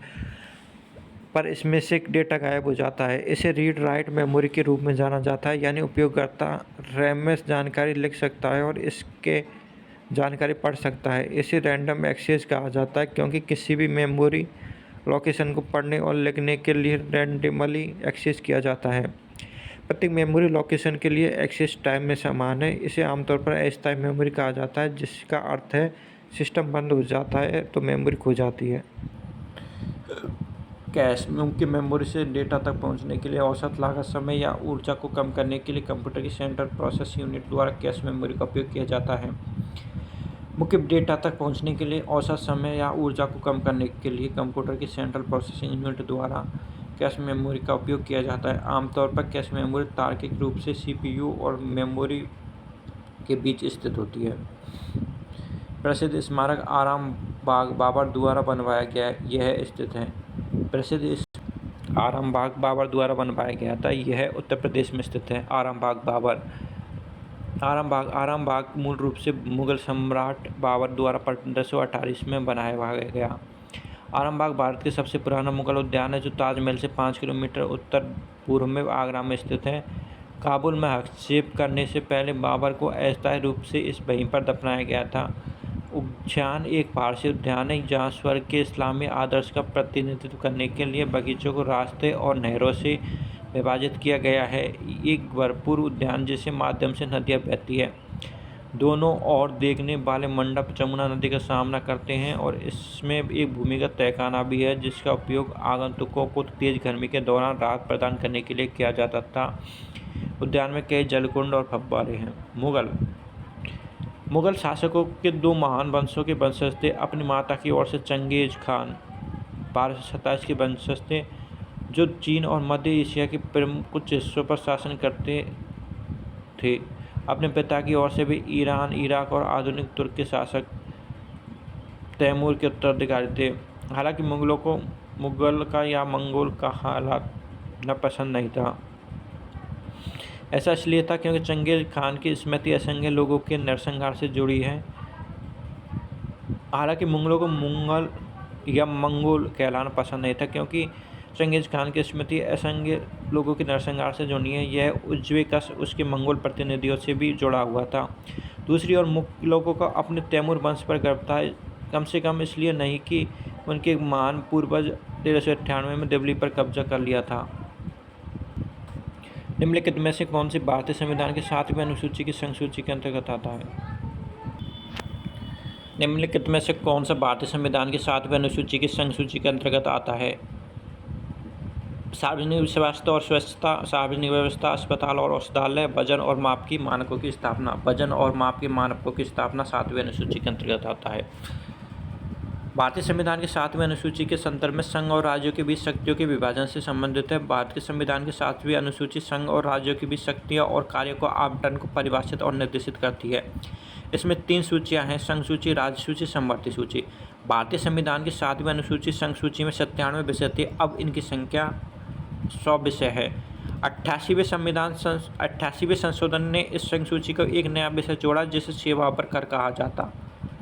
पर इसमें से डेटा गायब हो जाता है। इसे रीड राइट मेमोरी के रूप में जाना जाता है, यानी उपयोगकर्ता रैम में जानकारी लिख सकता है और इसके जानकारी पढ़ सकता है। इसे रैंडम एक्सेस कहा जाता है क्योंकि किसी भी मेमोरी लोकेशन को पढ़ने और लिखने के लिए रैंडमली एक्सेस किया जाता है। प्रत्येक मेमोरी लोकेशन के लिए एक्सेस टाइम में समान है। इसे आमतौर पर अस्थायी मेमोरी कहा जाता है, जिसका अर्थ है सिस्टम बंद हो जाता है तो मेमोरी खो जाती है। कैश, मुख्य मेमोरी से डेटा तक पहुंचने के लिए औसत लागत, समय या ऊर्जा को कम करने के लिए कंप्यूटर की सेंट्रल प्रोसेस यूनिट द्वारा कैश मेमोरी का उपयोग किया जाता है। मुख्य डेटा तक पहुंचने के लिए औसत समय या ऊर्जा को कम करने के लिए कंप्यूटर की सेंट्रल प्रोसेसिंग यूनिट द्वारा कैश मेमोरी का उपयोग किया जाता है। आमतौर पर कैश मेमोरी तार्किक रूप से CPU और मेमोरी के बीच स्थित होती है। प्रसिद्ध स्मारक आराम बाग बाबर द्वारा बनवाया गया, यह स्थित है। प्रसिद्ध आराम बाग बाबर द्वारा बनवाया गया था, यह उत्तर प्रदेश में स्थित है। आराम बाग मूल रूप से मुगल सम्राट बाबर द्वारा 1528 में बनाया गया। आराम बाग भारत के सबसे पुराना मुगल उद्यान है जो ताजमहल से 5 किलोमीटर उत्तर पूर्व में आगरा में स्थित है। काबुल में हस्तक्षेप करने से पहले बाबर को अस्थायी रूप से वहीं पर दफनाया गया था। उद्यान एक पारसी उद्यान है जहाँ स्वर्ग के इस्लामी आदर्श का प्रतिनिधित्व करने के लिए बगीचों को रास्ते और नहरों से विभाजित किया गया है। एक भरपूर उद्यान जिसके माध्यम से नदियाँ बहती है। दोनों ओर देखने वाले मंडप जमुना नदी का सामना करते हैं और इसमें एक भूमिगत तहखाना भी है जिसका उपयोग आगंतुकों को तेज गर्मी के दौरान राहत प्रदान करने के लिए किया जाता था। उद्यान में कई जलकुंड और फव्वारे हैं। मुगल शासकों के दो महान वंशों के वंशज थे। अपनी माता की ओर से चंगेज खान 1227 के वंशज थे, जो चीन और मध्य एशिया के प्रमुख कुछ हिस्सों पर शासन करते थे। अपने पिता की ओर से भी ईरान, इराक और आधुनिक तुर्क के शासक तैमूर के उत्तराधिकारी थे। हालांकि मुगलों को मुगल का या मंगोल का हालात न पसंद नहीं था। ऐसा इसलिए था क्योंकि चंगेज खान की स्मृति असंख्य लोगों के नरसंहार से जुड़ी है। हालांकि मुगलों को मुगल या मंगोल कहलाना पसंद नहीं था, क्योंकि चंगेज खान की स्मृति असंख्य लोगों के नरसंहार से जुड़ी है। यह उज्बेकस उसके मंगोल प्रतिनिधियों से भी जुड़ा हुआ था। दूसरी ओर मुगलों को अपने तैमूर वंश पर गर्व था, कम से कम इसलिए नहीं कि उनके महान पूर्वज 1398 में दिल्ली पर कब्जा कर लिया था। निम्नलिखित में से कौन सी भारतीय संविधान की 7वीं अनुसूची की संसूची के अंतर्गत आता है? निम्नलिखित में से कौन सा भारतीय संविधान की 7वीं अनुसूची की संसूची के अंतर्गत आता है? सार्वजनिक स्वास्थ्य और स्वच्छता, सार्वजनिक व्यवस्था, अस्पताल और औषधालय, वजन और माप की मानकों की स्थापना। वजन और माप के मानकों की स्थापना 7वीं अनुसूची के अंतर्गत आता है। भारतीय संविधान की 7वीं अनुसूची के संदर्भ में संघ और राज्यों के बीच शक्तियों के विभाजन से संबंधित है। भारत के संविधान की 7वीं अनुसूची संघ और राज्यों के बीच शक्तियों और कार्यों को आवंटन को परिभाषित और निर्देशित करती है। इसमें 3 सूचियां हैं: संघ सूची, राज्य सूची, समवर्ती सूची। भारतीय संविधान की 7वीं अनुसूची संघ सूची में 97 विषय थे, अब इनकी संख्या 100 विषय है। 88वें संशोधन ने इस संघ सूची को एक नया विषय जोड़ा, जिसे सेवा पर कर कहा जाता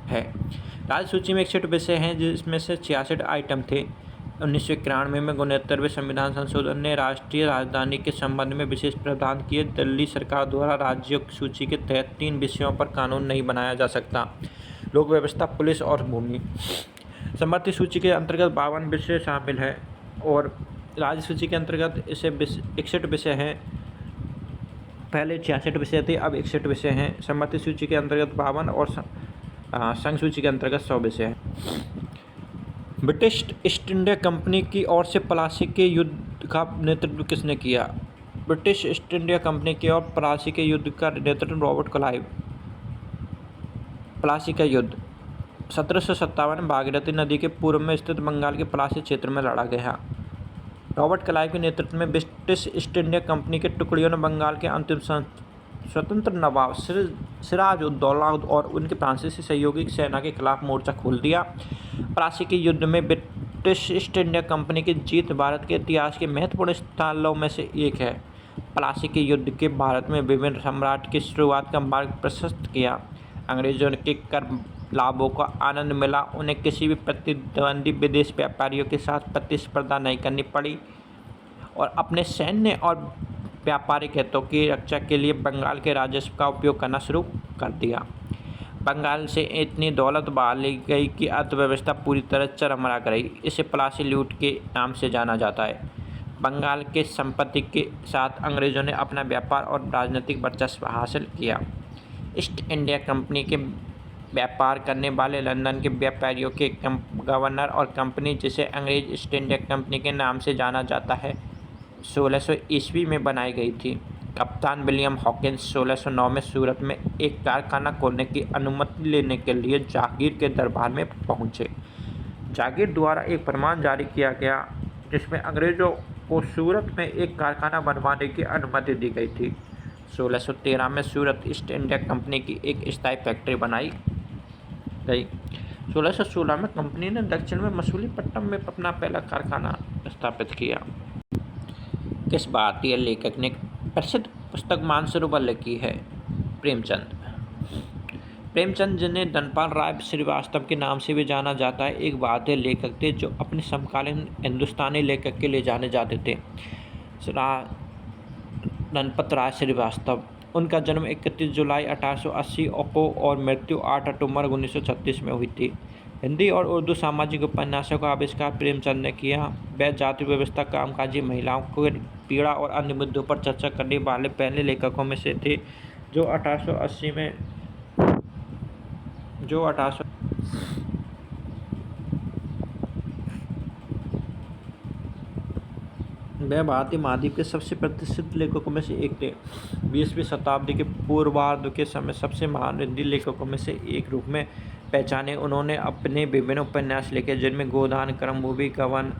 है। राज्य सूची में 61 विषय हैं, जिसमें से 66 आइटम थे। 1991 में 69वें संविधान संशोधन ने राष्ट्रीय राजधानी के संबंध में विशेष प्रावधान किए। दिल्ली सरकार द्वारा राज्य सूची के तहत 3 विषयों पर कानून नहीं बनाया जा सकता: लोक व्यवस्था, पुलिस और भूमि। समवर्ती सूची के अंतर्गत 52 विषय शामिल हैं और राज्य सूची के अंतर्गत इसे 61 विषय हैं। पहले 66 विषय थे, अब 61 विषय हैं। समवर्ती सूची के अंतर्गत 52 और संघ सूची के अंतर्गत 100 विषय हैं। ब्रिटिश ईस्ट इंडिया कंपनी की ओर से प्लासी के युद्ध का नेतृत्व किसने किया? ब्रिटिश ईस्ट इंडिया कंपनी की ओर प्लासी के युद्ध का नेतृत्व रॉबर्ट क्लाइव। प्लासी का युद्ध 1757 में भागीरथी नदी के पूर्व में स्थित बंगाल के प्लासी क्षेत्र में लड़ा गया। रॉबर्ट क्लाइव के नेतृत्व में ब्रिटिश ईस्ट इंडिया कंपनी के टुकड़ियों ने बंगाल के अंतिम स्वतंत्र नवाब सिराज उद दौला और उनके फ्रांसीसी सहयोगी सेना के खिलाफ मोर्चा खोल दिया। प्लासी के युद्ध में ब्रिटिश ईस्ट इंडिया कंपनी की जीत भारत के इतिहास के महत्वपूर्ण स्थलों में से एक है। प्लासी के युद्ध के भारत में विभिन्न सम्राट की शुरुआत का मार्ग प्रशस्त किया। अंग्रेजों के कर लाभों का आनंद मिला, उन्हें किसी भी प्रतिद्वंदी विदेश व्यापारियों के साथ प्रतिस्पर्धा नहीं करनी पड़ी और अपने सैन्य और व्यापारिक हितों की रक्षा के लिए बंगाल के राजस्व का उपयोग करना शुरू कर दिया। बंगाल से इतनी दौलत बहा ली गई कि अर्थव्यवस्था पूरी तरह चरमरा गई। इसे प्लासी लूट के नाम से जाना जाता है। बंगाल के संपत्ति के साथ अंग्रेजों ने अपना व्यापार और राजनीतिक वर्चस्व हासिल किया। ईस्ट इंडिया कंपनी के व्यापार करने वाले लंदन के व्यापारियों के गवर्नर और कंपनी, जिसे अंग्रेज ईस्ट इंडिया कंपनी के नाम से जाना जाता है, 1600 ईस्वी में बनाई गई थी। कप्तान विलियम हॉकिंस 1609 में सूरत में एक कारखाना खोलने की अनुमति लेने के लिए जहांगीर के दरबार में पहुंचे। जहांगीर द्वारा एक फरमान जारी किया गया, जिसमें अंग्रेजों को सूरत में एक कारखाना बनवाने की अनुमति दी गई थी। 1613 में सूरत ईस्ट इंडिया कंपनी की एक स्थायी फैक्ट्री बनाई गई। 1616 में कंपनी ने दक्षिण में मछलीपट्टनम में अपना पहला कारखाना स्थापित किया। किस भारतीय लेखक ने प्रसिद्ध पुस्तक मानसरोवर लिखी है? प्रेमचंद। प्रेमचंद, जिन्हें धनपाल राय श्रीवास्तव के नाम से भी जाना जाता है, एक भारतीय लेखक थे जो अपने समकालीन हिंदुस्तानी लेखक के लिए जाने जाते थे। धनपत राय श्रीवास्तव, उनका जन्म 31 जुलाई 1880 को और मृत्यु 8 अक्टूबर 1936 में हुई थी। हिंदी और उर्दू सामाजिक उपन्यासों का आविष्कार प्रेमचंद ने किया। वह जाति व्यवस्था, कामकाजी महिलाओं को पीड़ा और अन्य मुद्दों पर चर्चा करने वाले पहले लेखकों में से थे, जो 1880 में वह भारतीय महाद्वीप के सबसे प्रतिष्ठित लेखकों में से एक थे। 20वीं शताब्दी के पूर्वार्ध के समय सबसे महान हिंदी लेखकों में से एक रूप में पहचाने। उन्होंने अपने विभिन्न उपन्यास लिखे, जिनमें गोदान, क्रमभूमि, गबन,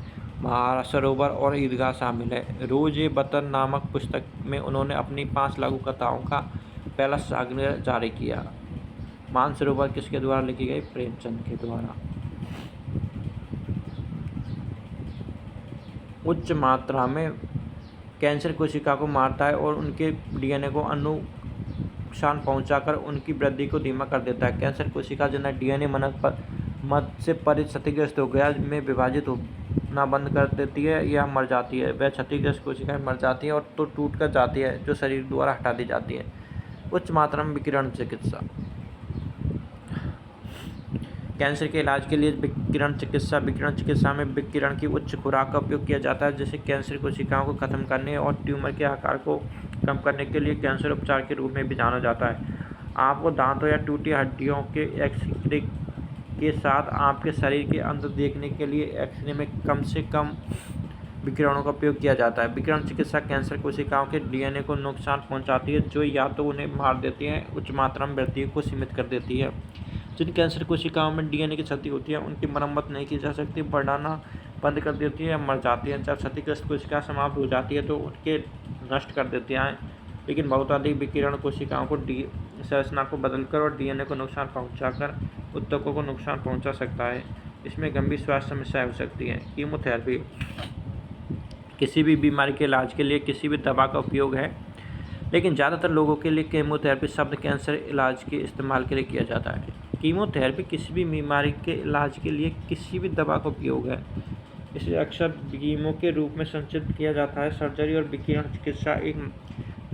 महासरोवर और ईदगाह शामिल है। रोज़-ए-वतन नामक पुस्तक में उन्होंने अपनी 5 लघु कथाओं का पहला संग्रह जारी किया। मानसरोवर किसके द्वारा लिखी गई? प्रेमचंद के द्वारा। उच्च मात्रा में कैंसर कोशिका को मारता है और उनके डीएनए को नुकसान पहुंचाकर उनकी वृद्धि को धीमा कर देता है। कैंसर कोशिका जिन्हें डीएनए मद से परे क्षतिग्रस्त हो गया में विभाजित होना बंद कर देती है या मर जाती है। वह क्षतिग्रस्त कोशिकाएं मर जाती है और तो टूट कर जाती है, जो शरीर द्वारा हटा दी जाती है। उच्च मात्रा में विकिरण चिकित्सा। कैंसर के इलाज के लिए विकिरण चिकित्सा में विकिरण की उच्च खुराक का उपयोग किया जाता है, जिसे कैंसर कोशिकाओं को खत्म करने और ट्यूमर के आकार को कम करने के लिए कैंसर उपचार के रूप में भी जाना जाता है। आपको दांतों या टूटी हड्डियों के एक्सरे के साथ आपके शरीर के अंदर देखने के लिए एक्सरे में कम से कम विकिरणों का उपयोग किया जाता है। विकिरण चिकित्सा कैंसर कोशिकाओं के डीएनए को नुकसान पहुंचाती है, जो या तो उन्हें मार देती है, उच्च मात्रा में वृद्धि को सीमित कर देती है। जिन कैंसर कोशिकाओं में डीएनए की क्षति होती है, उनकी मरम्मत नहीं की जा सकती, बढ़ाना बंद कर देती है या मर जाती है। जब क्षतिग्रस्त कोशिका समाप्त हो जाती है तो उनके नष्ट कर देती हैं, लेकिन बहुत अधिक विकिरण कोशिकाओं को संरचना को बदलकर और डीएनए को नुकसान पहुंचाकर ऊतकों को नुकसान पहुंचा सकता है। इसमें गंभीर स्वास्थ्य समस्याएं हो सकती हैं। कीमोथेरेपी किसी भी बीमारी के इलाज के लिए किसी भी दवा का उपयोग है, लेकिन ज़्यादातर लोगों के लिए कीमोथेरेपी शब्द कैंसर इलाज के इस्तेमाल के लिए किया जाता है। कीमोथेरेपी किसी भी बीमारी के इलाज के लिए किसी भी दवा का उपयोग है। इसे अक्सर कीमो के रूप में संचित किया जाता है। सर्जरी और विकिरण चिकित्सा एक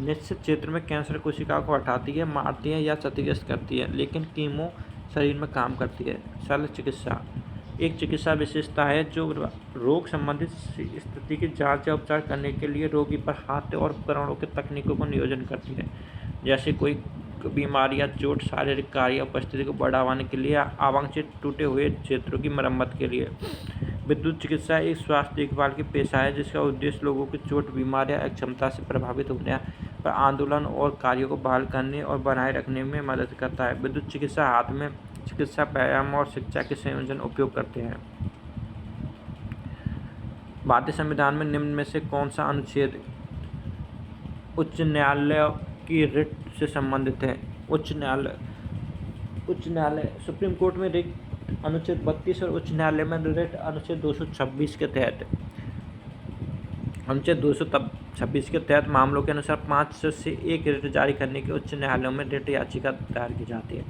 निश्चित क्षेत्र में कैंसर कोशिकाओं को हटाती है, मारती है या क्षतिग्रस्त करती है, लेकिन कीमो शरीर में काम करती है। शल्य चिकित्सा एक चिकित्सा विशेषता है जो रोग संबंधित स्थिति की जांच या उपचार करने के लिए रोगी पर हाथ और उपकरणों के तकनीकों को नियोजन करती है, जैसे कोई बीमारी या चोट, शारीरिक कार्य या उपस्थिति को बढ़ाने के लिए, आवांछित टूटे हुए क्षेत्रों की मरम्मत के लिए। विद्युत चिकित्सा एक स्वास्थ्य देखभाल की पेशा है जिसका उद्देश्य लोगों की चोट, बीमारी या अक्षमता से प्रभावित होने पर आंदोलन और कार्यों को बहाल करने और बनाए रखने में मदद करता है। विद्युत चिकित्सा हाथ में चिकित्सा, व्यायाम और शिक्षा के संयोजन उपयोग करते हैं। भारतीय संविधान में निम्न में से कौन सा अनुच्छेद उच्च न्यायालय की रिट से संबंधित है? उच्च न्यायालय सुप्रीम कोर्ट में रिट अनुच्छेद 32 और उच्च न्यायालय में रिट अनुच्छेद 226 के तहत अनुच्छेद 226 के तहत मामलों के अनुसार 5 से 1 रिट जारी करने के उच्च न्यायालयों में रिट याचिका दायर की जाती है।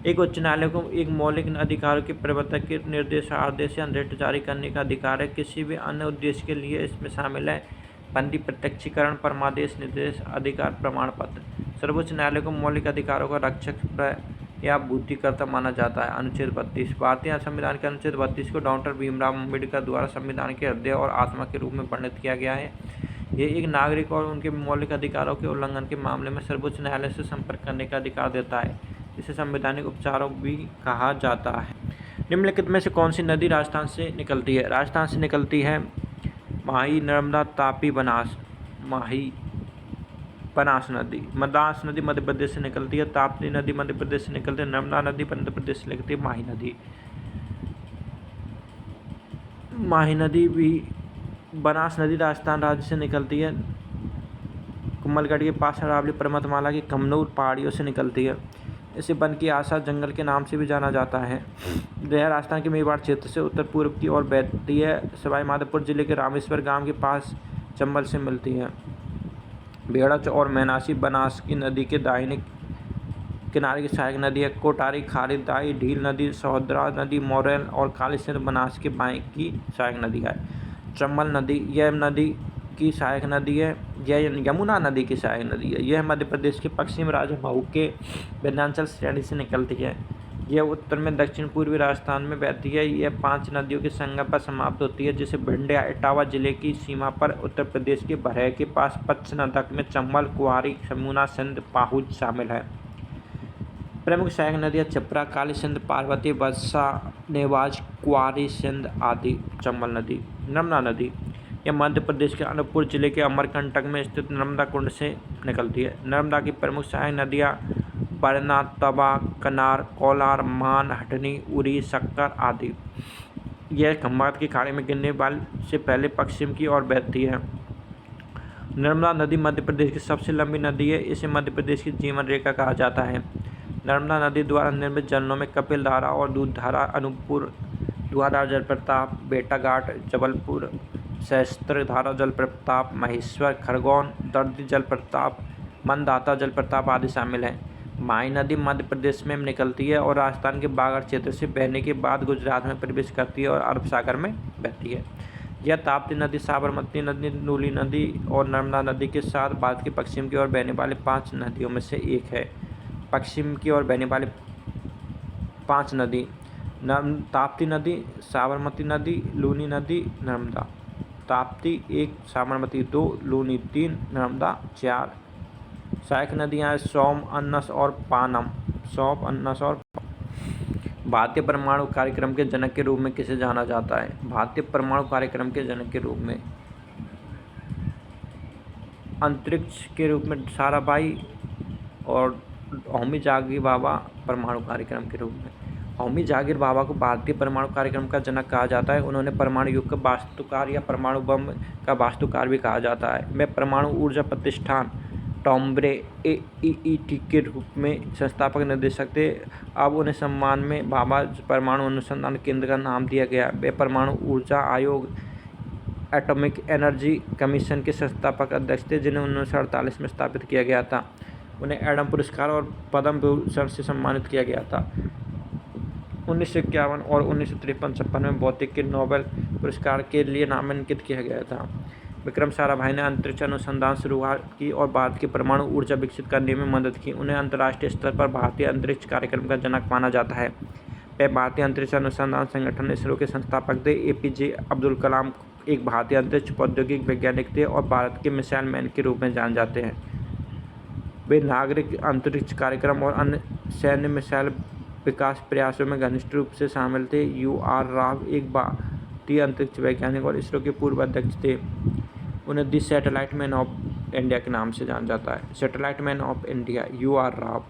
एक उच्च न्यायालय को एक मौलिक अधिकारों के प्रवर्तक के निर्देश, आदेश या रिट जारी करने का अधिकार है। किसी भी अन्य उद्देश्य के लिए इसमें शामिल है बंदी, प्रत्यक्षीकरण, परमादेश, निर्देश, अधिकार प्रमाण पत्र। सर्वोच्च न्यायालय को मौलिक अधिकारों का रक्षक या पूर्तिकर्ता माना जाता है। अनुच्छेद 32 भारतीय संविधान के अनुच्छेद 32 को डॉक्टर भीमराव अम्बेडकर द्वारा संविधान के हृदय और आत्मा के रूप में वर्णित किया गया है। ये एक नागरिक और उनके मौलिक अधिकारों के उल्लंघन के मामले में सर्वोच्च न्यायालय से संपर्क करने का अधिकार देता है। इसे संवैधानिक उपचारों भी कहा जाता है। निम्नलिखित में से कौन सी नदी राजस्थान से निकलती है? राजस्थान से निकलती है माही, नर्मदा, तापी, बनास। माही, बनास नदी। मद्रास नदी मध्य प्रदेश से निकलती है। ताप्ती नदी मध्य प्रदेश से निकलती है। नर्मदा नदी मध्य प्रदेश से निकलती है। माही नदी भी। बनास नदी राजस्थान राज्य से निकलती है। कुम्भलगढ़ के पास अरावली पर्वतमाला की कमनूर पहाड़ियों से निकलती है। इसे वन की आशा जंगल के नाम से भी जाना जाता है। यह राजस्थान के मेवाड़ क्षेत्र से उत्तर पूर्व की ओर बहती है। सवाई माधोपुर जिले के रामेश्वर गांव के पास चंबल से मिलती है। बेड़च और मैनासी बनास की नदी के दाहिने किनारे की सहायक नदी है। कोटारी, खारी, दाई, ढील नदी, सहोदरा नदी, मोरेल और काली सिंध बनास के बाएं की सहायक नदी है। चंबल नदी, यह नदी की सहायक नदी है। यह यमुना नदी की सहायक नदी है। यह मध्य प्रदेश के पश्चिम राज्य मऊ के विंध्याचल श्रेणी से निकलती है। यह उत्तर में दक्षिण पूर्वी राजस्थान में बहती है। यह 5 नदियों के संगम पर समाप्त होती है, जिसे भिंड या इटावा जिले की सीमा पर उत्तर प्रदेश के बरह के पास पच्छनदक में चंबल, कुआरी, यमुना, सिंध, पाहुज शामिल है। प्रमुख सहायक नदियाँ चपरा, काली सिंध, पार्वती, बरसा, नेवाज, कुआरी, सिंध आदि। चंबल नदी। नर्मदा नदी यह मध्य प्रदेश के अनूपपुर जिले के अमरकंटक में स्थित नर्मदा कुंड से निकलती है। नर्मदा की प्रमुख सहायक नदियाँ परना, तवा, कनार, कोलार, मान, हटनी, उरी, शक्कर आदि। यह खंभात की खाड़ी में गिरने वाले से पहले पश्चिम की ओर बहती है। नर्मदा नदी मध्य प्रदेश की सबसे लंबी नदी है। इसे मध्य प्रदेश की जीवन रेखा कहा जाता है। नर्मदा नदी द्वारा निर्मित झरनों में कपिल धारा और दूध धारा, अनूपपुर, धुआंधार जलप्रपात, बेटाघाट, जबलपुर, सहस्त्र धारा जलप्रपात, महेश्वर, खरगोन, दर्द जलप्रपात, मनदाता जलप्रपात आदि शामिल हैं। माही नदी मध्य प्रदेश में निकलती है और राजस्थान के बागड़ क्षेत्र से बहने के बाद गुजरात में प्रवेश करती है और अरब सागर में बहती है। यह ताप्ती नदी, साबरमती नदी, नूली नदी और नर्मदा नदी के साथ भारत के पश्चिम की ओर बहने वाली 5 नदियों में से एक है। पश्चिम की ओर बहने वाली 5 नदी ताप्ती नदी, साबरमती नदी, लूनी नदी, नर्मदा। ताप्ती 1, साबरमती 2, लूनी 3, नर्मदा 4। सहायक नदियाँ हैं सोम, अन्नस और पानम। सौंप, अन्नस और भारतीय परमाणु कार्यक्रम के जनक के रूप में किसे जाना जाता है? भारतीय परमाणु कार्यक्रम के जनक के रूप में अंतरिक्ष के रूप में साराभाई और होमी जागीर भाभा परमाणु कार्यक्रम के रूप में। होमी जागीर भाभा को भारतीय परमाणु कार्यक्रम का जनक कहा जाता है। उन्होंने परमाणु युग का वास्तुकार या परमाणु बम का वास्तुकार भी कहा जाता है। वे परमाणु ऊर्जा प्रतिष्ठान टॉम्ब्रे AEET के रूप में संस्थापक निर्देशक थे। अब उन्हें सम्मान में भाभा परमाणु अनुसंधान केंद्र का नाम दिया गया। वे परमाणु ऊर्जा आयोग एटॉमिक एनर्जी कमीशन के संस्थापक अध्यक्ष थे, जिन्हें 1948 में स्थापित किया गया था। उन्हें एडम पुरस्कार और पद्म भूषण से सम्मानित किया गया था। 1951 और 1953-56 में भौतिकी के नोबेल पुरस्कार के लिए नामांकित किया गया था। विक्रम साराभाई ने अंतरिक्ष अनुसंधान शुरुआत की और भारत की परमाणु ऊर्जा विकसित करने में मदद की। उन्हें अंतर्राष्ट्रीय स्तर पर भारतीय अंतरिक्ष कार्यक्रम का जनक माना जाता है। वे भारतीय अंतरिक्ष अनुसंधान संगठन इसरो के संस्थापक थे। APJ अब्दुल कलाम एक भारतीय अंतरिक्ष प्रौद्योगिकी वैज्ञानिक थे और भारत के मिसाइल मैन के रूप में जाने जाते हैं। वे नागरिक अंतरिक्ष कार्यक्रम और अन्य सैन्य मिसाइल विकास प्रयासों में घनिष्ठ रूप से शामिल थे। UR राव एक भारतीय अंतरिक्ष वैज्ञानिक और इसरो के पूर्व अध्यक्ष थे। उन्हें दी सैटेलाइट मैन ऑफ इंडिया के नाम से जाना जाता है। Satellite man of India UR Rao.